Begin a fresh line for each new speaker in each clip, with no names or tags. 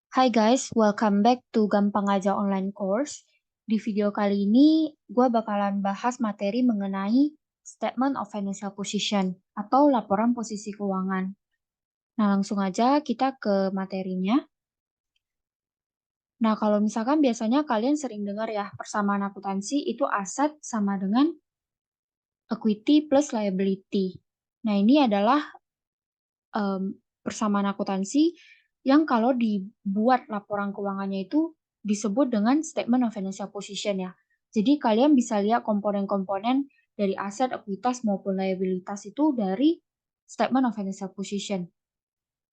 Hai guys, welcome back to Gampang Aja Online Course. Di video kali ini, gue bakalan bahas materi mengenai Statement of Financial Position atau laporan posisi keuangan. Nah, langsung aja kita ke materinya. Nah, kalau misalkan biasanya kalian sering dengar ya, persamaan akuntansi itu aset sama dengan equity plus liability. Nah, ini adalah persamaan akuntansi yang kalau dibuat laporan keuangannya itu disebut dengan statement of financial position ya. Jadi kalian bisa lihat komponen-komponen dari aset, ekuitas maupun liabilitas itu dari statement of financial position.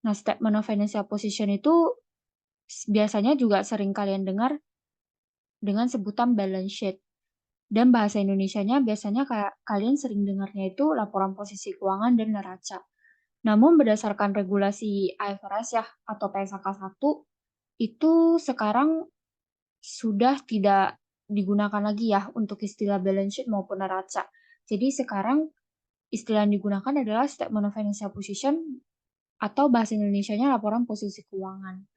Nah, statement of financial position itu biasanya juga sering kalian dengar dengan sebutan balance sheet. Dan bahasa Indonesianya biasanya kayak kalian sering dengarnya itu laporan posisi keuangan dan neraca. Namun berdasarkan regulasi IFRS ya atau PSAK 1 itu sekarang sudah tidak digunakan lagi ya untuk istilah balance sheet maupun neraca. Jadi sekarang istilah yang digunakan adalah statement of financial position atau bahasa Indonesianya laporan posisi keuangan.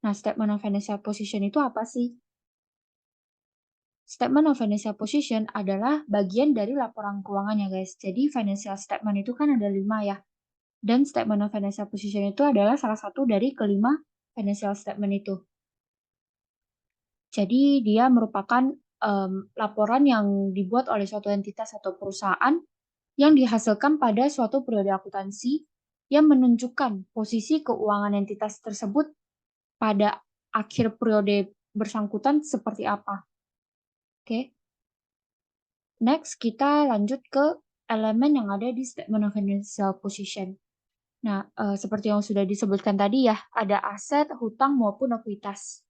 Nah, statement of financial position itu apa sih? Statement of financial position adalah bagian dari laporan keuangan ya guys. Jadi financial statement itu kan ada 5 ya. Dan statement of financial position itu adalah salah satu dari kelima financial statement itu. Jadi dia merupakan laporan yang dibuat oleh suatu entitas atau perusahaan yang dihasilkan pada suatu periode akuntansi yang menunjukkan posisi keuangan entitas tersebut pada akhir periode bersangkutan seperti apa. Oke. Next, kita lanjut ke elemen yang ada di statement of financial position. Nah, seperti yang sudah disebutkan tadi ya, ada aset, hutang, maupun ekuitas.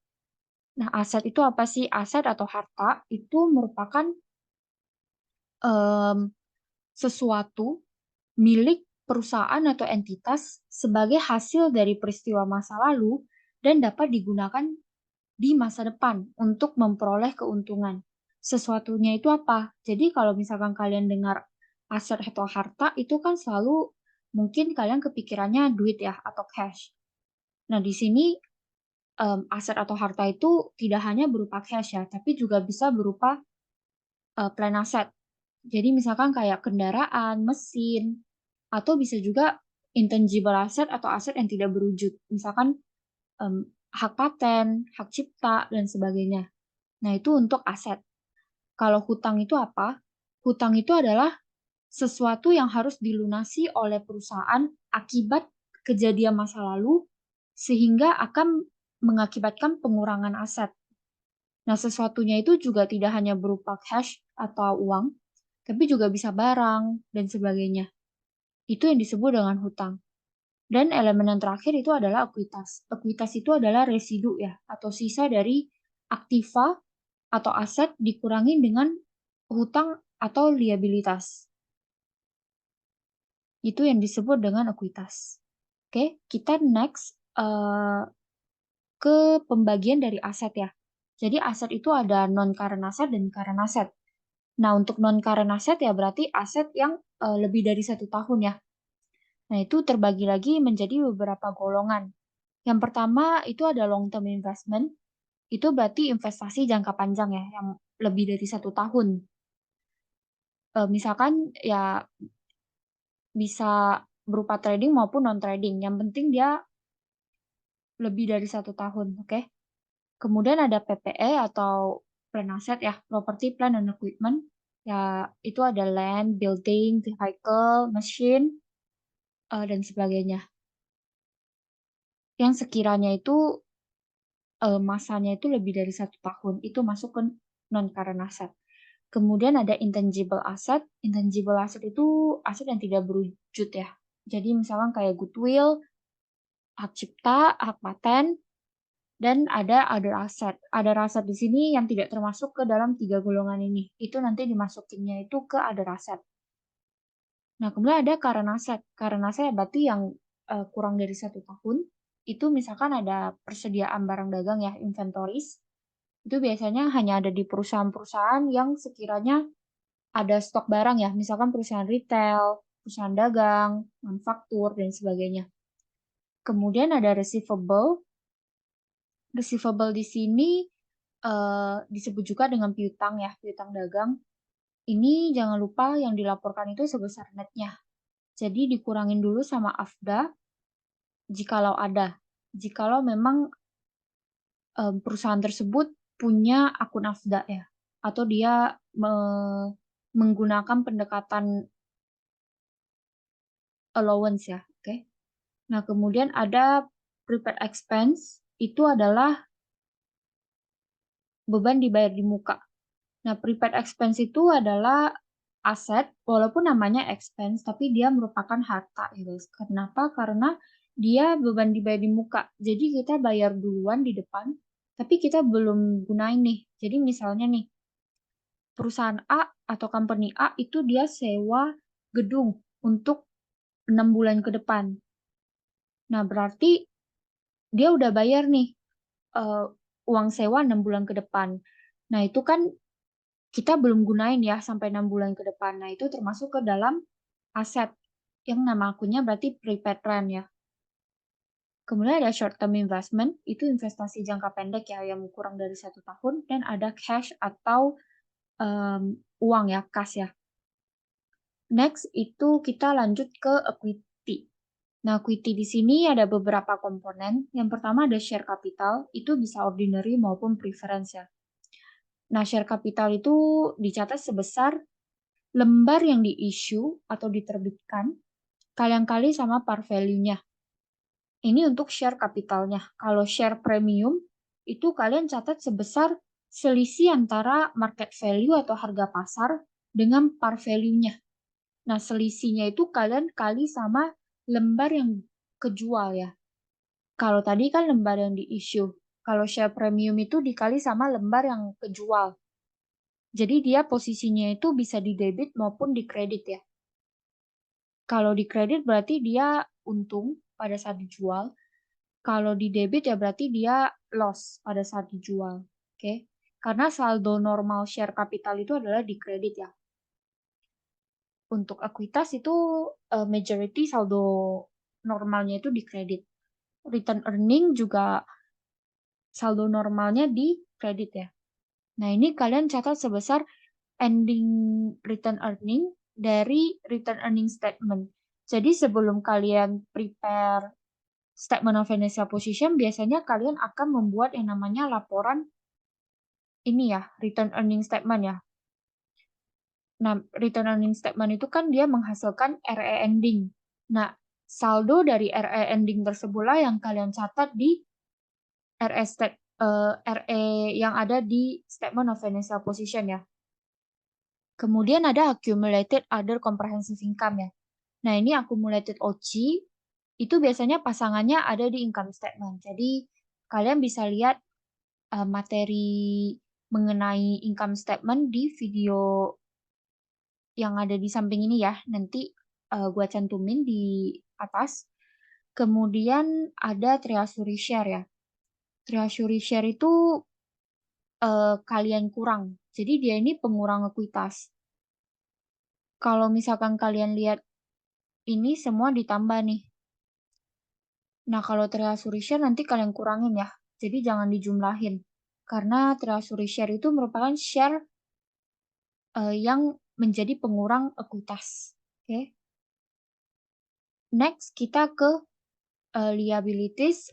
Nah, aset itu apa sih? Aset atau harta itu merupakan sesuatu milik perusahaan atau entitas sebagai hasil dari peristiwa masa lalu dan dapat digunakan di masa depan untuk memperoleh keuntungan. Sesuatunya itu apa? Jadi kalau misalkan kalian dengar aset atau harta, itu kan selalu mungkin kalian kepikirannya duit ya atau cash. Nah, di sini aset atau harta itu tidak hanya berupa cash ya, tapi juga bisa berupa plan aset. Jadi misalkan kayak kendaraan, mesin, atau bisa juga intangible asset atau aset yang tidak berwujud. Misalkan hak paten, hak cipta, dan sebagainya. Nah, itu untuk aset. Kalau hutang itu apa? Hutang itu adalah sesuatu yang harus dilunasi oleh perusahaan akibat kejadian masa lalu sehingga akan mengakibatkan pengurangan aset. Nah, sesuatunya itu juga tidak hanya berupa cash atau uang, tapi juga bisa barang dan sebagainya. Itu yang disebut dengan hutang. Dan elemen yang terakhir itu adalah ekuitas. Ekuitas itu adalah residu ya, atau sisa dari aktiva atau aset dikurangi dengan hutang atau liabilitas. Itu yang disebut dengan ekuitas. Oke, kita next ke pembagian dari aset ya. Jadi aset itu ada non-current asset dan current asset. Nah, untuk non-current asset ya berarti aset yang lebih dari 1 tahun ya. Nah, itu terbagi lagi menjadi beberapa golongan. Yang pertama itu ada long term investment. Itu berarti investasi jangka panjang ya, yang lebih dari 1 tahun. Misalkan ya bisa berupa trading maupun non-trading. Yang penting dia lebih dari 1 tahun, oke? Kemudian ada PPE atau plan asset ya, property, plant, and equipment. Ya, itu ada land, building, vehicle, machine, dan sebagainya. Yang sekiranya itu masanya itu lebih dari 1 tahun, itu masuk ke non-current asset. Kemudian ada intangible asset. Intangible asset itu aset yang tidak berwujud ya. Jadi misalkan kayak goodwill, hak cipta, hak paten, dan ada other asset. Other asset di sini yang tidak termasuk ke dalam 3 golongan ini. Itu nanti dimasukinnya itu ke other asset. Nah, kemudian ada current asset. Current asset berarti yang kurang dari 1 tahun. Itu misalkan ada persediaan barang dagang ya, inventories. Itu biasanya hanya ada di perusahaan-perusahaan yang sekiranya ada stok barang ya, misalkan perusahaan retail, perusahaan dagang, manufaktur, dan sebagainya. Kemudian ada receivable. Receivable di sini, disebut juga dengan piutang ya, piutang dagang. Ini jangan lupa yang dilaporkan itu sebesar netnya. Jadi dikurangin dulu sama AFDA jikalau ada. Jikalau memang, perusahaan tersebut punya akun AFDA ya, atau dia menggunakan pendekatan allowance ya, oke. Nah, kemudian ada prepaid expense, itu adalah beban dibayar di muka. Nah, prepaid expense itu adalah aset, walaupun namanya expense, tapi dia merupakan harta ya guys. Kenapa? Karena dia beban dibayar di muka. Jadi kita bayar duluan di depan, tapi kita belum gunain nih. Jadi misalnya nih, perusahaan A atau company A itu dia sewa gedung untuk 6 bulan ke depan. Nah, berarti dia udah bayar nih, eee, uang sewa 6 bulan ke depan. Nah, itu kan kita belum gunain ya sampai 6 bulan ke depan. Nah, itu termasuk ke dalam aset yang nama akunnya berarti prepaid rent ya. Kemudian ada short term investment, itu investasi jangka pendek ya yang kurang dari 1 tahun, dan ada cash atau, uang ya, kas ya. Next itu kita lanjut ke equity. Nah, equity di sini ada beberapa komponen. Yang pertama ada share capital, itu bisa ordinary maupun preference ya. Nah, share capital itu dicatat sebesar lembar yang di-issue atau diterbitkan kali-kali sama par value-nya. Ini untuk share kapitalnya. Kalau share premium, itu kalian catat sebesar selisih antara market value atau harga pasar dengan par value-nya. Nah, selisihnya itu kalian kali sama lembar yang kejual ya. Kalau tadi kan lembar yang di-issue. Kalau share premium itu dikali sama lembar yang kejual. Jadi dia posisinya itu bisa di debit maupun di kredit ya. Kalau di kredit berarti dia untung pada saat dijual. Kalau di debit ya berarti dia loss pada saat dijual. Oke. Karena saldo normal share capital itu adalah di kredit ya. Untuk ekuitas itu majority saldo normalnya itu di kredit. Return earning juga saldo normalnya di kredit ya. Nah, ini kalian catat sebesar ending return earning dari return earning statement. Jadi sebelum kalian prepare statement of financial position, biasanya kalian akan membuat yang namanya laporan ini ya, return earning statement ya. Nah, return earning statement itu kan dia menghasilkan RE ending. Nah, saldo dari RE ending tersebutlah yang kalian catat di RE yang ada di statement of financial position ya. Kemudian ada accumulated other comprehensive income ya. Nah, ini accumulated OC itu biasanya pasangannya ada di income statement. Jadi, kalian bisa lihat materi mengenai income statement di video yang ada di samping ini ya. Nanti gua cantumin di atas. Kemudian ada treasury share ya. Treasury share itu kalian kurang. Jadi dia ini pengurang ekuitas. Kalau misalkan kalian lihat ini semua ditambah nih. Nah, kalau treasury share nanti kalian kurangin ya. Jadi jangan dijumlahin. Karena treasury share itu merupakan share yang menjadi pengurang ekuitas. Oke. Next kita ke liabilities.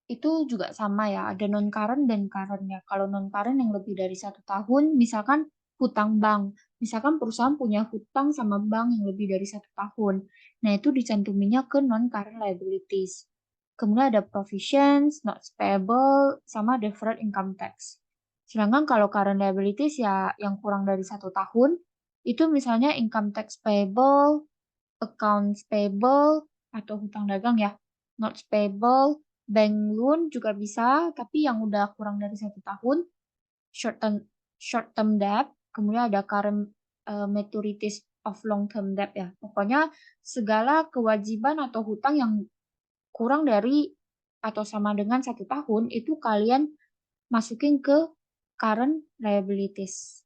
Itu juga sama ya, ada non-current dan current ya. Kalau non-current yang lebih dari 1 tahun, misalkan hutang bank. Misalkan perusahaan punya hutang sama bank yang lebih dari 1 tahun. Nah, itu dicantuminya ke non-current liabilities. Kemudian ada provisions, notes payable, sama deferred income tax. Sedangkan kalau current liabilities ya yang kurang dari 1 tahun, itu misalnya income tax payable, accounts payable, atau hutang dagang ya, notes payable, bank loan juga bisa, tapi yang udah kurang dari 1 tahun, short term short term debt, kemudian ada current maturities of long term debt ya. Pokoknya segala kewajiban atau hutang yang kurang dari atau sama dengan 1 tahun itu kalian masukin ke current liabilities.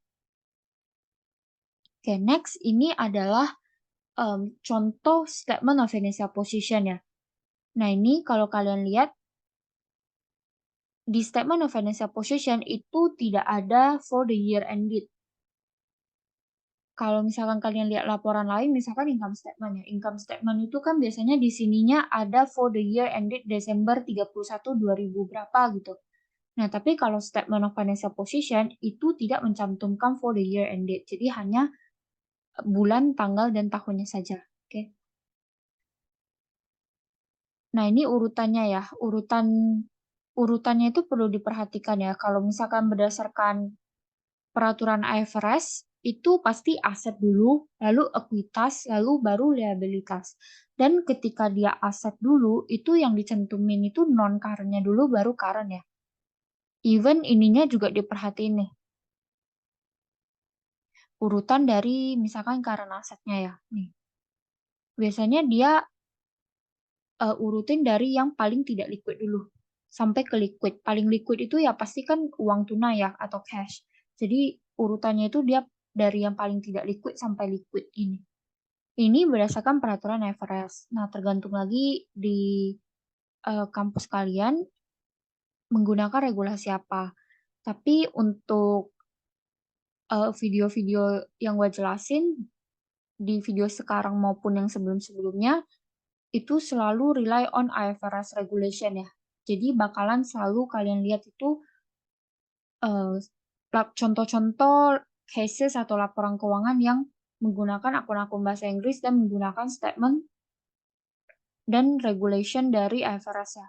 Oke, next ini adalah contoh statement of financial position ya. Nah, ini kalau kalian lihat di statement of financial position itu tidak ada for the year ended. Kalau misalkan kalian lihat laporan lain, misalkan income statement ya. Income statement itu kan biasanya di sininya ada for the year ended Desember 31 2000 berapa gitu. Nah, tapi kalau statement of financial position itu tidak mencantumkan for the year ended. Jadi hanya bulan, tanggal, dan tahunnya saja. Oke. Nah, ini urutannya ya. Urutannya itu perlu diperhatikan ya. Kalau misalkan berdasarkan peraturan IFRS, itu pasti aset dulu, lalu ekuitas, lalu baru liabilitas. Dan ketika dia aset dulu, itu yang dicantumin itu non-current-nya dulu, baru current ya. Even ininya juga diperhatiin nih. Urutan dari misalkan current asetnya ya. Nih. Biasanya dia urutin dari yang paling tidak liquid dulu. Sampai ke liquid. Paling liquid itu ya pasti kan uang tunai ya, atau cash. Jadi urutannya itu dia dari yang paling tidak liquid sampai liquid ini. Ini berdasarkan peraturan IFRS. Nah, tergantung lagi di kampus kalian menggunakan regulasi apa. Tapi untuk video-video yang gue jelasin, di video sekarang maupun yang sebelum-sebelumnya, itu selalu rely on IFRS regulation ya. Jadi bakalan selalu kalian lihat itu contoh-contoh cases atau laporan keuangan yang menggunakan akun-akun bahasa Inggris dan menggunakan statement dan regulation dari IFRS ya.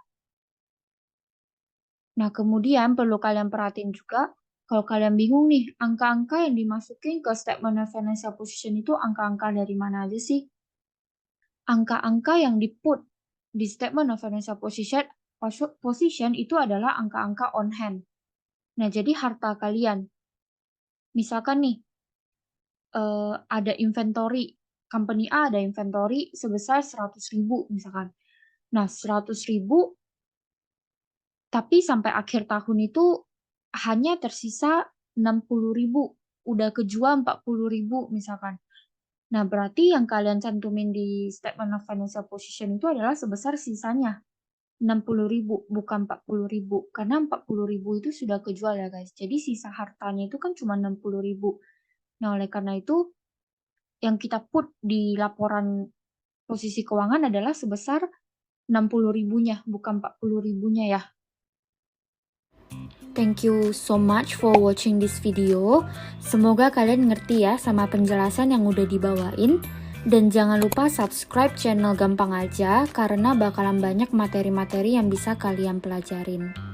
Nah, kemudian perlu kalian perhatiin juga, kalau kalian bingung nih, angka-angka yang dimasukin ke statement of financial position itu angka-angka dari mana aja sih? Angka-angka yang di-put di statement of financial position itu adalah angka-angka on hand. Nah, jadi harta kalian. Misalkan nih, ada inventory. Company A ada inventory sebesar 100.000 misalkan. Nah, 100.000 tapi sampai akhir tahun itu hanya tersisa 60.000, udah kejual 40.000 misalkan. Nah, berarti yang kalian cantumin di statement of financial position itu adalah sebesar sisanya 60.000, bukan 40.000. Karena 40.000 itu sudah kejual ya guys. Jadi sisa hartanya itu kan cuma 60.000. Nah, oleh karena itu yang kita put di laporan posisi keuangan adalah sebesar 60.000-nya, bukan 40.000-nya ya. Thank you so much for watching this video. Semoga kalian ngerti ya sama penjelasan yang udah dibawain. Dan jangan lupa subscribe channel Gampang Aja karena bakalan banyak materi-materi yang bisa kalian pelajarin.